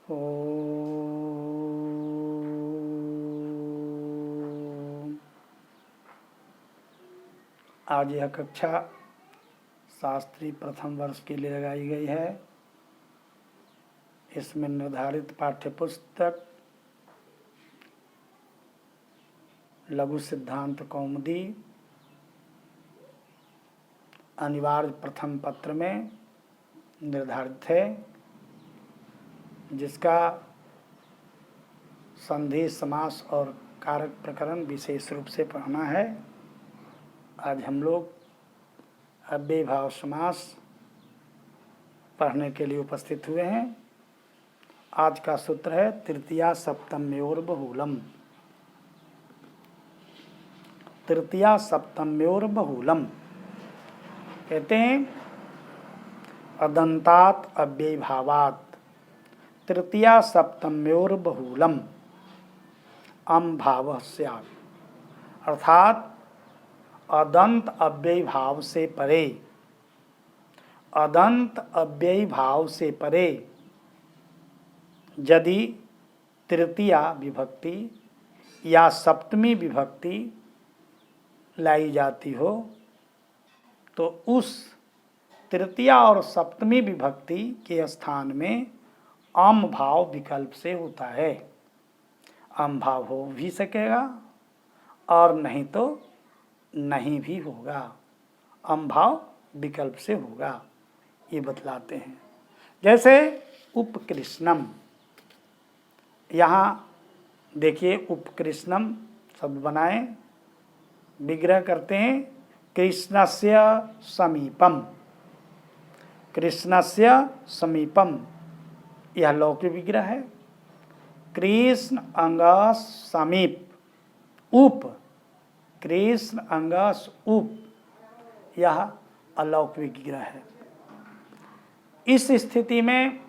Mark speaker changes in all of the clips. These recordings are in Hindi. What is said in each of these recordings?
Speaker 1: आज यह कक्षा शास्त्री प्रथम वर्ष के लिए लगाई गई है। इसमें निर्धारित पाठ्य पुस्तक लघु सिद्धांत कौमुदी अनिवार्य प्रथम पत्र में निर्धारित है, जिसका संधि समास और कारक प्रकरण विशेष रूप से पढ़ना है। आज हम लोग अव्ययी भाव समास पढ़ने के लिए उपस्थित हुए हैं। आज का सूत्र है तृतीया सप्तम्योर बहुलम। तृतीया सप्तम्योर बहुलम कहते हैं अदंतात अव्ययी भावात तृतीया सप्तम्योर बहुलम अम भाव स्यात्। अर्थात अदंत अव्ययी भाव से परे, अदंत अव्ययी भाव से परे यदि तृतीया विभक्ति या सप्तमी विभक्ति लाई जाती हो तो उस तृतीया और सप्तमी विभक्ति के स्थान में अम भाव विकल्प से होता है। अम भाव हो भी सकेगा और नहीं तो नहीं भी होगा, अम भाव विकल्प से होगा, ये बतलाते हैं। जैसे उपकृष्णम, यहाँ देखिए उपकृष्णम शब्द बनाए, विग्रह करते हैं कृष्णस्य समीपम। कृष्णस्य समीपम यह लौकिक विग्रह है। कृष्ण अंग समीप उप, कृष्ण अंगस उप यह अलौकिक विग्रह है। इस स्थिति में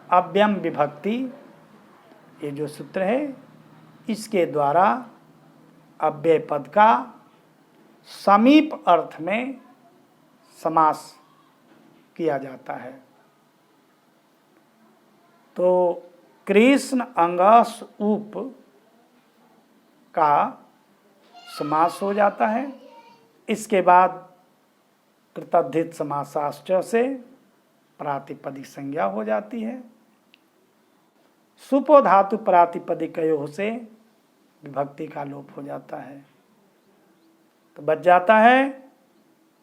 Speaker 1: अव्यम विभक्ति, ये जो सूत्र है, इसके द्वारा अव्यय पद का समीप अर्थ में समास किया जाता है। तो कृष्ण अंगस उप का समास हो जाता है। इसके बाद कृतद्धित समासाश्च से प्रातिपदिक संज्ञा हो जाती है। सुपो धातु प्रातिपदिकयोः से विभक्ति का लोप हो जाता है, तो बच जाता है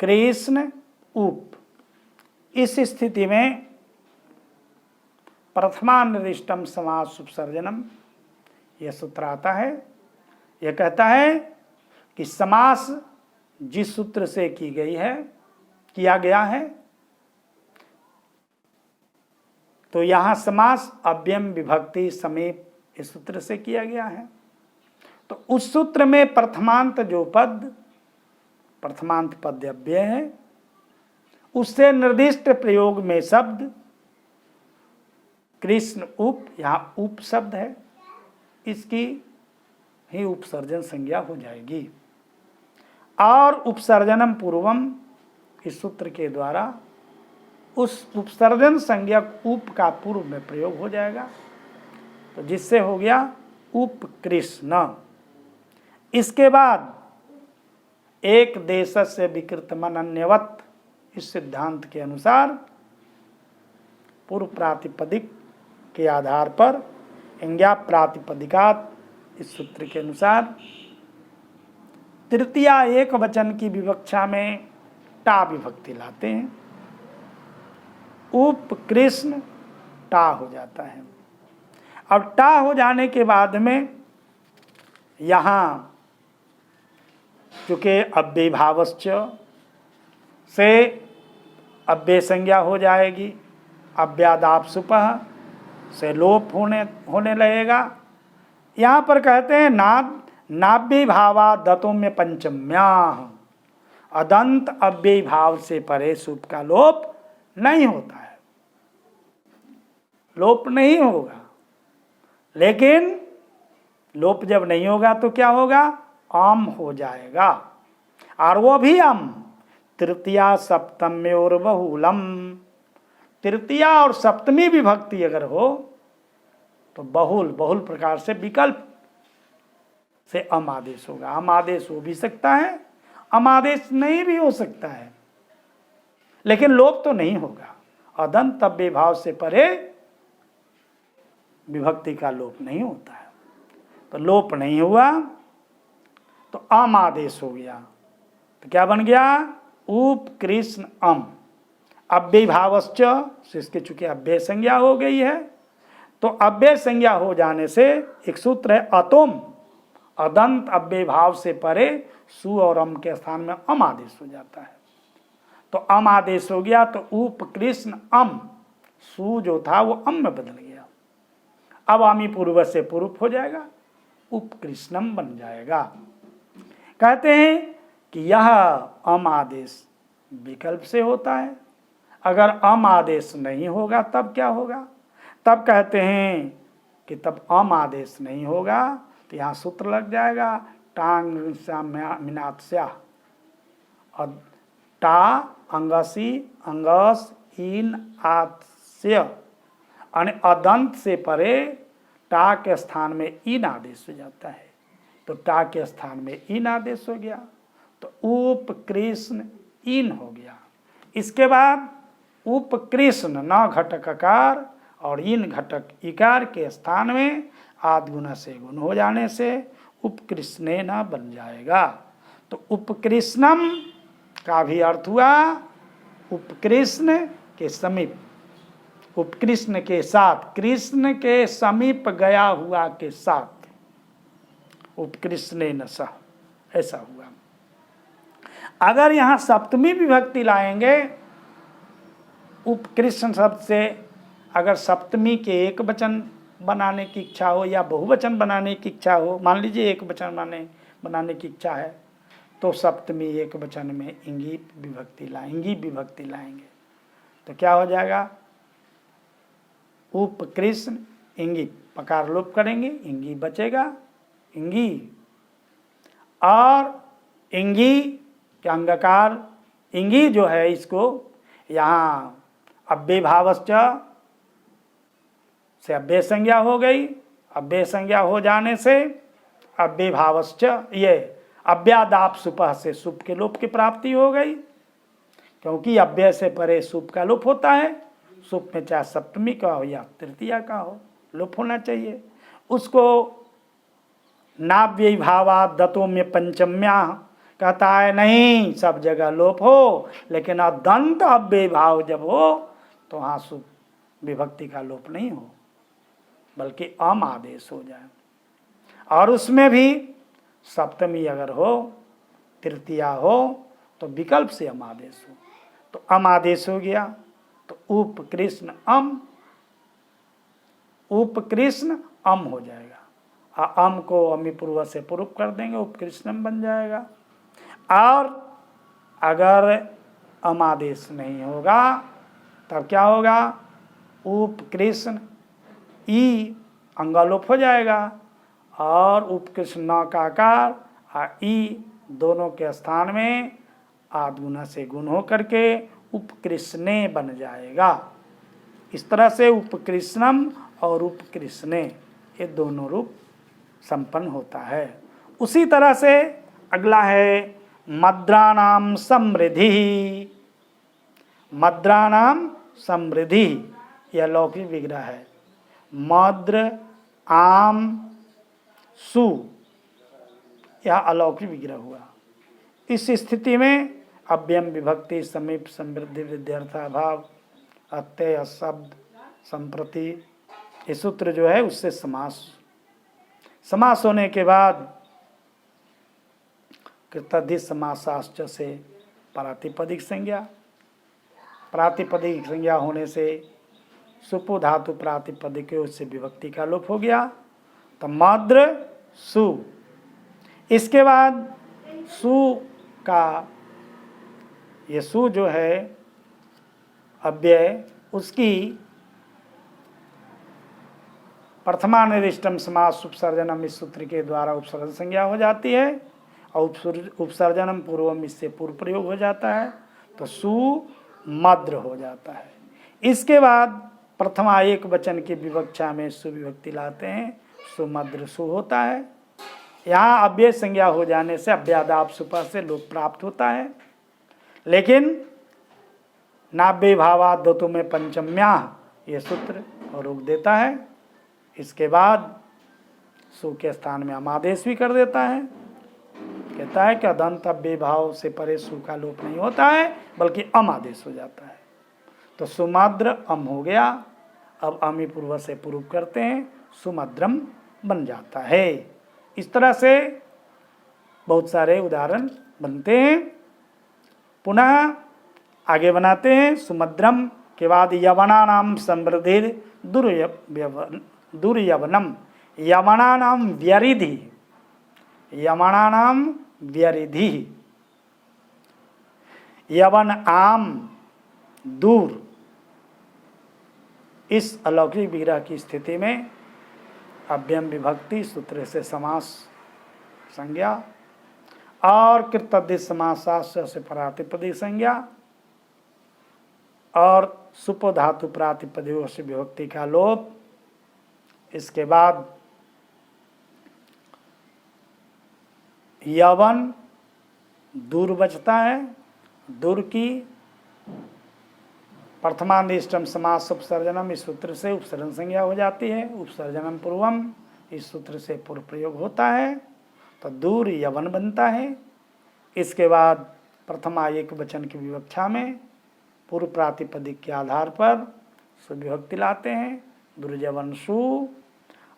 Speaker 1: कृष्ण उप। इस स्थिति में प्रथमानिर्दिष्टम समास उपसर्जनम यह सूत्र आता है। यह कहता है कि समास जिस सूत्र से की गई है, किया गया है, तो यहाँ समास अव्यम विभक्ति समीप इस सूत्र से किया गया है। तो उस सूत्र में प्रथमांत जो पद, प्रथमांत पद अव्यय है, उससे निर्दिष्ट प्रयोग में शब्द कृष्ण उप, यहाँ उप शब्द है, इसकी ही उपसर्जन संज्ञा हो जाएगी। और उपसर्जनम पूर्वम इस सूत्र के द्वारा उस उपसर्जन संज्ञक उप का पूर्व में प्रयोग हो जाएगा, तो जिससे हो गया उपकृष्ण। इसके बाद एक देशस्य विकृतमनन्यवत्, इस सिद्धांत के अनुसार पूर्व प्रातिपदिक के आधार पर इंज्ञा प्रातिपदिकात, इस सूत्र के अनुसार तृतीया एक वचन की विवक्षा में टा विभक्ति लाते हैं। उपकृष्ण टा हो जाता है। अब टा हो जाने के बाद में यहाँ चूँकि अव्ययी भावश्च से अव्यय संज्ञा हो जाएगी, अव्यादाप सुपः से लोप होने लगेगा। यहाँ पर कहते हैं नाव्ययी भावा दतों में पंचम्या, अदंत अव्ययी भाव से परे सुप का लोप नहीं होता है, लोप नहीं होगा। लेकिन लोप जब नहीं होगा तो क्या होगा, आम हो जाएगा, और वो भी अम तृतीया सप्तम्योर बहुलम। तृतीया और सप्तमी विभक्ति अगर हो तो बहुल बहुल प्रकार से विकल्प से अम आदेश होगा। अम आदेश हो भी सकता है, अम आदेश नहीं भी हो सकता है, लेकिन लोप तो नहीं होगा। अदंत तव्य भाव से परे विभक्ति का लोप नहीं होता है, तो लोप नहीं हुआ तो अम आदेश हो गया। तो क्या बन गया? उप कृष्ण अम। अव्यय भावश्च, इसके चूंकि अव्यय संज्ञा हो गई है, तो अव्यय संज्ञा हो जाने से एक सूत्र है अतोम, अदंत अव्यय भाव से परे सु और अम के स्थान में अम आदेश हो जाता है। तो अम आदेश हो गया, तो उप कृष्ण अम, सु जो था वो अम में बदल गया। अब आमी पूर्व से पूर्व हो जाएगा, उपकृष्णम बन जाएगा। कहते हैं कि यह अम आदेश विकल्प से होता है। अगर अम आदेश नहीं होगा तब क्या होगा? तब कहते हैं कि तब अम आदेश नहीं होगा तो यहाँ सूत्र लग जाएगा टांग मिनात्स्या, टा अंगसी अंगस इन आत्स्य, अदंत से परे टा के स्थान में इन आदेश हो जाता है, तो टा के स्थान में इन आदेश हो गया, तो उप कृष्ण इन हो गया। इसके बाद उप कृष्ण न घटक अकार और इन घटक इकार के स्थान में आद्गुण से गुण हो जाने से उपकृष्णे न बन जाएगा। तो उपकृष्णम का भी अर्थ हुआ उपकृष्ण के समीप, उपकृष्ण के साथ, कृष्ण के समीप गया हुआ के साथ, उपकृष्णे न सह, ऐसा हुआ। अगर यहाँ सप्तमी विभक्ति लाएंगे उपकृष्ण शब्द से, अगर सप्तमी के एक वचन बनाने की इच्छा हो या बहुवचन बनाने की इच्छा हो, मान लीजिए एक वचन बनाने की इच्छा है, तो सप्तमी एक वचन में इंगी विभक्ति लाएंगे, तो क्या हो जाएगा? उपकृष्ण इंगी, पकार लोप करेंगे, इंगी बचेगा, इंगी, और इंगी के अंगकार इंगी जो है, इसको यहाँ अव्यय भावश्च से अव्यय संज्ञा हो गई, अव्यय संज्ञा हो जाने से अव्यय भावश्च, ये अव्यादाप सुपह से सुप के लोप की प्राप्ति हो गई, क्योंकि अव्यय से परे सुप का लोप होता है। सुप में चाहे सप्तमी का हो या तृतीया का हो, लोप होना चाहिए। उसको नाव्यय भावा दतों में पंचम्या कहता है, नहीं सब जगह लोप हो, लेकिन अदंत अव्यय भाव जब हो तो वहाँ सुप विभक्ति का लोप नहीं हो, बल्कि अम आदेश हो जाए। और उसमें भी सप्तमी अगर हो, तृतीया हो, तो विकल्प से अम आदेश हो, तो अम आदेश हो गया, तो उपकृष्ण अम, उपकृष्ण अम हो जाएगा। अम को अमी पूर्व से पूर्व कर देंगे, उपकृष्णम बन जाएगा। और अगर अम आदेश नहीं होगा तब क्या होगा? उपकृष्ण ई अंगालोप हो जाएगा, और उपकृष्ण न का आकार और ई दोनों के स्थान में आद्गुण से गुण हो करके उपकृष्णे बन जाएगा। इस तरह से उपकृष्णम और उपकृष्णे ये दोनों रूप संपन्न होता है। उसी तरह से अगला है मद्राणाम समृद्धि। मद्राणाम समृद्धि यह लौकिक विग्रह है। मद्र आम सु यह अलौकिक विग्रह हुआ। इस स्थिति में अव्ययम विभक्ति समीप समृद्धि विद्यार्थाभाव अत्यय शब्द संप्रति ये सूत्र जो है उससे समास होने के बाद कृतधि समासाश्च से प्रातिपदिक संज्ञा, प्रातिपदिक संज्ञा होने से सुपो धातु प्रातिपदिक उससे विभक्ति का लोप हो गया, तो मद्र सु। इसके बाद सु का ये सु जो है अव्यय, उसकी प्रथमानिर्दिष्टम समास उपसर्जनम इस सूत्र के द्वारा उपसर्जन संज्ञा हो जाती है, और उपसर्जनम पूर्वम इससे पूर्व प्रयोग हो जाता है, तो सु मद्र हो जाता है। इसके बाद प्रथमा एक वचन की विवक्षा में सुविभक्ति लाते हैं, सुमद्र सु होता है। यहाँ अव्यय संज्ञा हो जाने से अव्यादाप सुपा से लोप प्राप्त होता है। लेकिन नाभ्य भावाद्वतु में पंचम्या ये सूत्र रोक देता है। इसके बाद सु के स्थान में अमादेश भी कर देता है। कहता है कि अदंत अव्यय भाव से परे सु का लोप नहीं होता है बल्कि अमादेश हो जाता है। तो सुमद्र अम हो गया। अब अमी पूर्व से पूर्व करते हैं, सुमद्रम बन जाता है। इस तरह से बहुत सारे उदाहरण बनते हैं। पुनः आगे बनाते हैं। सुमद्रम के बाद यवनानाम समृद्धिर दुर्यवनम, यवनानाम व्यरिधि, यवनानाम व्यरिधि, यवन आम दूर। इस अलौकिक विग्रह की स्थिति में अव्ययम विभक्ति सूत्र से समास संज्ञा और कृतद्धित समासाश्य से प्रातिपदी संज्ञा और सुपो धातु प्रातिपदियों से विभक्ति का लोप। इसके बाद यवन दूर बचता है। दूर की प्रथमानिष्टम समास उपसर्जनम, इस सूत्र से उपसर्जन संज्ञा हो जाती है। उपसर्जनम पूर्वम, इस सूत्र से पूर्व प्रयोग होता है तो दूर यवन बनता है। इसके बाद प्रथमा एक वचन की विवक्षा में पूर्व प्रातिपदिक के आधार पर सुविभक्ति लाते हैं। दुर्यवन सु,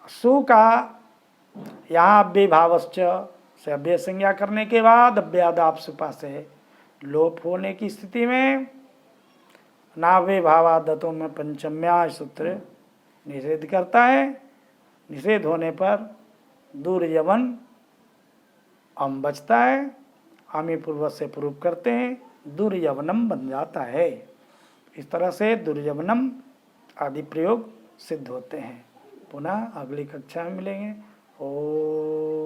Speaker 1: सु का यहाँ अव्यय भावश्च से अव्यय संज्ञा करने के बाद अव्यादाप सुपा से लोप होने की स्थिति में नाव्य भावादतों में पंचम्या सूत्र निषेध करता है। निषेध होने पर दुर्यवन अम बचता है। अमी पूर्व से पूर्व करते हैं, दुर्यवनम बन जाता है। इस तरह से दुर्यवनम आदि प्रयोग सिद्ध होते हैं। पुनः अगली कक्षा में मिलेंगे। ओ